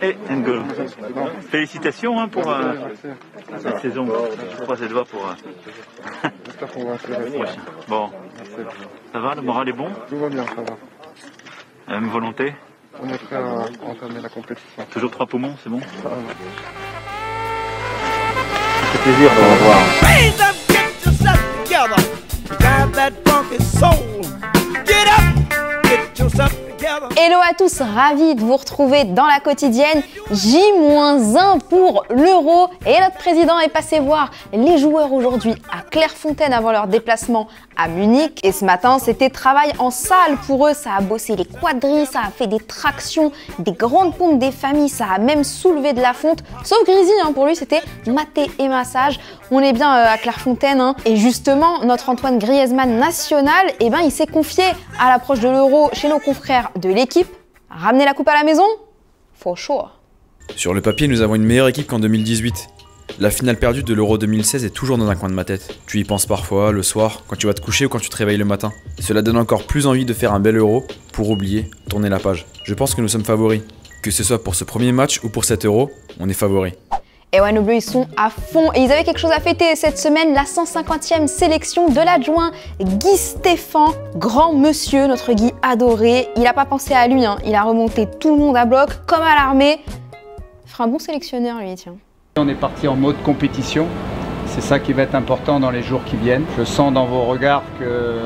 Et N'Golo. Félicitations hein, pour cette saison. Je croise les doigts pour. J'espère qu'on va faire ça. Bon. Ça va, le moral est bon? Tout va bien, ça va. La même volonté? On est prêt à entamer la compétition. Toujours 3 poumons, c'est bon? Ça va. Ça fait plaisir de vous revoir. Raise up, get yourself together. Drive that funky soul. Get up, get yourself together. Hello à tous, ravi de vous retrouver dans la quotidienne. J-1 pour l'Euro et notre président est passé voir les joueurs aujourd'hui à Clairefontaine avant leur déplacement à Munich. Et ce matin, c'était travail en salle pour eux. Ça a bossé les quadrilles, ça a fait des tractions, des grandes pompes des familles, ça a même soulevé de la fonte. Sauf Grisi, pour lui, c'était maté et massage. On est bien à Clairefontaine. Et justement, notre Antoine Griezmann national, il s'est confié à l'approche de l'Euro chez nos confrères de l'équipe. Ramener la coupe à la maison? For sure. Sur le papier, nous avons une meilleure équipe qu'en 2018. La finale perdue de l'Euro 2016 est toujours dans un coin de ma tête. Tu y penses parfois, le soir, quand tu vas te coucher ou quand tu te réveilles le matin. Cela donne encore plus envie de faire un bel Euro pour oublier, tourner la page. Je pense que nous sommes favoris. Que ce soit pour ce premier match ou pour cet Euro, on est favoris. Et ouais, nos Bleus, ils sont à fond. Et ils avaient quelque chose à fêter cette semaine, la 150e sélection de l'adjoint Guy Stéphane. Grand monsieur, notre Guy adoré. Il n'a pas pensé à lui, il a remonté tout le monde à bloc, comme à l'armée. Il fera un bon sélectionneur, lui, tiens. On est parti en mode compétition. C'est ça qui va être important dans les jours qui viennent. Je sens dans vos regards que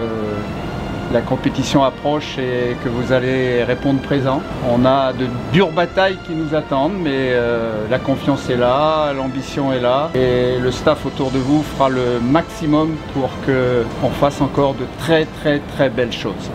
la compétition approche et que vous allez répondre présent. On a de dures batailles qui nous attendent, mais la confiance est là, l'ambition est là et le staff autour de vous fera le maximum pour qu'on fasse encore de très belles choses.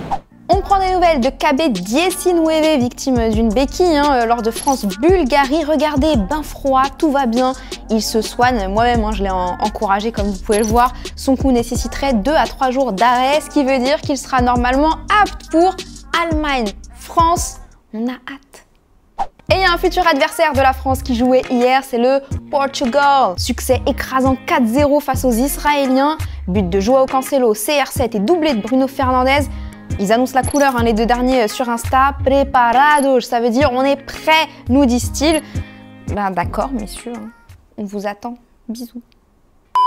On prend des nouvelles de KB Diessinoueve, victime d'une béquille lors de France-Bulgarie. Regardez, bain froid, tout va bien, il se soigne. Moi-même, je l'ai encouragé comme vous pouvez le voir. Son coup nécessiterait 2 à 3 jours d'arrêt, ce qui veut dire qu'il sera normalement apte pour Allemagne-France. On a hâte. Et il y a un futur adversaire de la France qui jouait hier, c'est le Portugal. Succès écrasant 4-0 face aux Israéliens. But de Joao Cancelo, CR7 et doublé de Bruno Fernandes. Ils annoncent la couleur, les deux derniers sur Insta. Preparados, ça veut dire on est prêt, nous disent-ils. D'accord, messieurs, on vous attend. Bisous.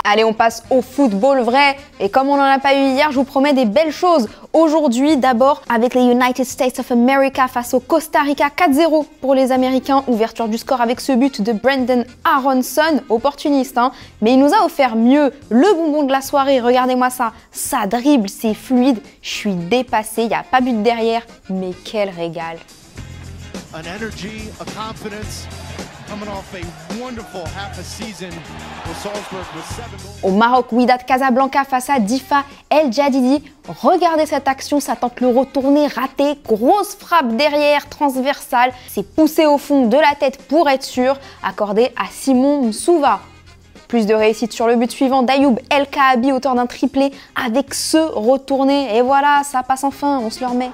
Allez, on passe au football vrai. Et comme on n'en a pas eu hier, je vous promets des belles choses. Aujourd'hui, d'abord, avec les United States of America face au Costa Rica, 4-0 pour les Américains. Ouverture du score avec ce but de Brendan Aronson, opportuniste. Mais il nous a offert mieux, le bonbon de la soirée. Regardez-moi ça. Ça dribble, c'est fluide. Je suis dépassée, il n'y a pas but derrière. Mais quel régal. An energy, a confidence. Au Maroc, Wydad Casablanca face à Difa El Jadidi. Regardez cette action, ça tente le retourné raté. Grosse frappe derrière, transversale. C'est poussé au fond de la tête pour être sûr. Accordé à Simon Msouva. Plus de réussite sur le but suivant d'Ayoub El Kaabi, auteur d'un triplé avec ce retourné. Et voilà, ça passe enfin, on se le remet.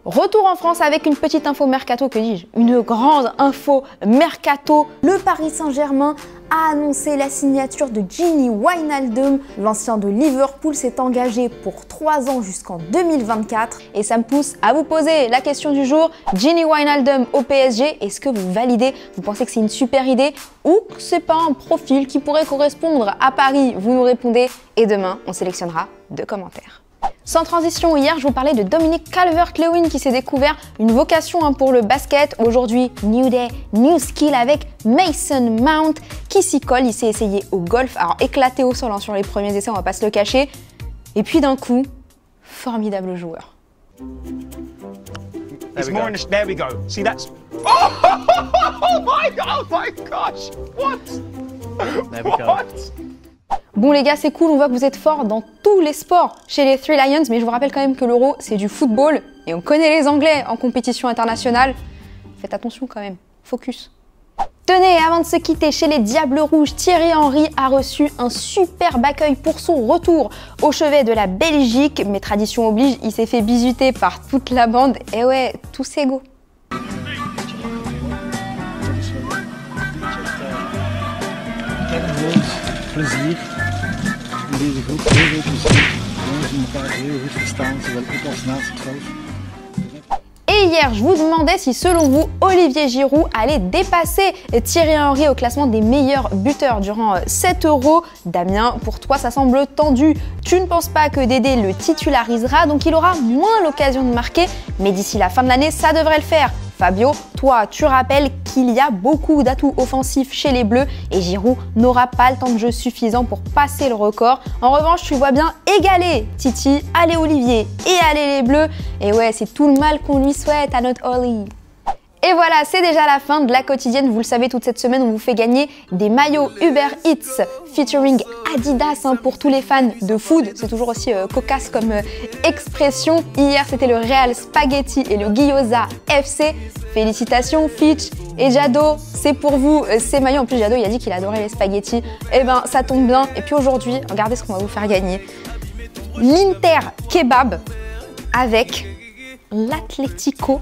Retour en France avec une petite info mercato, que dis-je? Une grande info mercato. Le Paris Saint-Germain a annoncé la signature de Gini Wijnaldum. L'ancien de Liverpool s'est engagé pour 3 ans jusqu'en 2024. Et ça me pousse à vous poser la question du jour. Gini Wijnaldum au PSG, est-ce que vous validez? Vous pensez que c'est une super idée ou que c'est pas un profil qui pourrait correspondre à Paris? Vous nous répondez et demain, on sélectionnera 2 commentaires. Sans transition, hier je vous parlais de Dominic Calvert-Lewin qui s'est découvert une vocation pour le basket. Aujourd'hui, new day, new skill avec Mason Mount qui s'y colle. Il s'est essayé au golf, alors éclaté au sol sur les premiers essais, on va pas se le cacher. Et puis d'un coup, formidable joueur. There we go. See that's. Oh my gosh! What? There we go. What? Bon les gars, c'est cool, on voit que vous êtes forts dans tous les sports chez les Three Lions, mais je vous rappelle quand même que l'Euro, c'est du football, et on connaît les Anglais en compétition internationale. Faites attention quand même, focus. Tenez, avant de se quitter, chez les Diables Rouges, Thierry Henry a reçu un superbe accueil pour son retour au chevet de la Belgique, mais tradition oblige, il s'est fait bisuter par toute la bande, et ouais, tous égaux. Plezier. Deze groep heel veel plezier. Et hier, je vous demandais si selon vous, Olivier Giroud allait dépasser Thierry Henry au classement des meilleurs buteurs durant 7 euros. Damien, pour toi, ça semble tendu. Tu ne penses pas que Dédé le titularisera, donc il aura moins l'occasion de marquer. Mais d'ici la fin de l'année, ça devrait le faire. Fabio, toi, tu rappelles qu'il y a beaucoup d'atouts offensifs chez les Bleus et Giroud n'aura pas le temps de jeu suffisant pour passer le record. En revanche, tu vois bien égaler Titi, allez Olivier et allez les Bleus. Et ouais, c'est tout le mal qu'on lui souhaite à notre Oli. Et voilà, c'est déjà la fin de la quotidienne. Vous le savez, toute cette semaine, on vous fait gagner des maillots Uber Eats featuring Adidas pour tous les fans de food. C'est toujours aussi cocasse comme expression. Hier, c'était le Real Spaghetti et le Gyoza FC. Félicitations Fitch et Jado, c'est pour vous ces maillots. En plus, Jado, il a dit qu'il adorait les spaghettis. Eh ben, ça tombe bien. Et puis aujourd'hui, regardez ce qu'on va vous faire gagner. L'Inter Kebab avec l'Atlético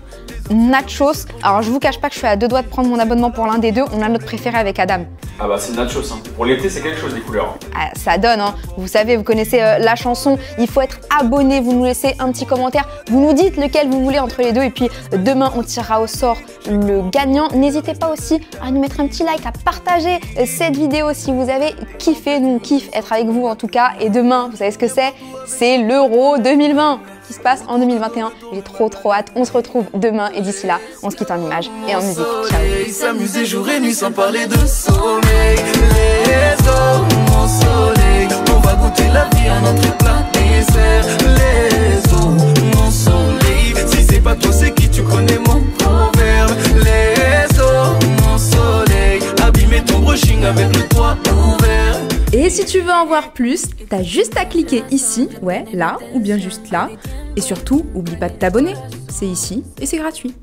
Nachos. Alors je vous cache pas que je suis à 2 doigts de prendre mon abonnement pour l'un des deux. On a notre préféré avec Adam. Ah bah c'est nachos, hein. Pour l'été c'est quelque chose les couleurs. Ah, ça donne, hein. Vous savez, vous connaissez la chanson. Il faut être abonné, vous nous laissez un petit commentaire. Vous nous dites lequel vous voulez entre les deux. Et puis demain on tirera au sort le gagnant. N'hésitez pas aussi à nous mettre un petit like, à partager cette vidéo si vous avez kiffé. Nous on kiffe être avec vous en tout cas. Et demain, vous savez ce que c'est? C'est l'Euro 2020 qui se passe en 2021. J'ai trop hâte. On se retrouve demain et d'ici là, on se quitte en images et en musique. Ciao. S'amuser jour et nuit sans parler de soleil. Les eaux, mon soleil. On va goûter la vie en entrée plein dessert. Les eaux, mon soleil. Si c'est pas toi, c'est qui? Tu connais mon proverbe. Les eaux, mon soleil. Abîmer ton brushing avec le toit ouvert. Et si tu veux en voir plus, t'as juste à cliquer ici, ouais, là, ou bien juste là. Et surtout, oublie pas de t'abonner. C'est ici et c'est gratuit.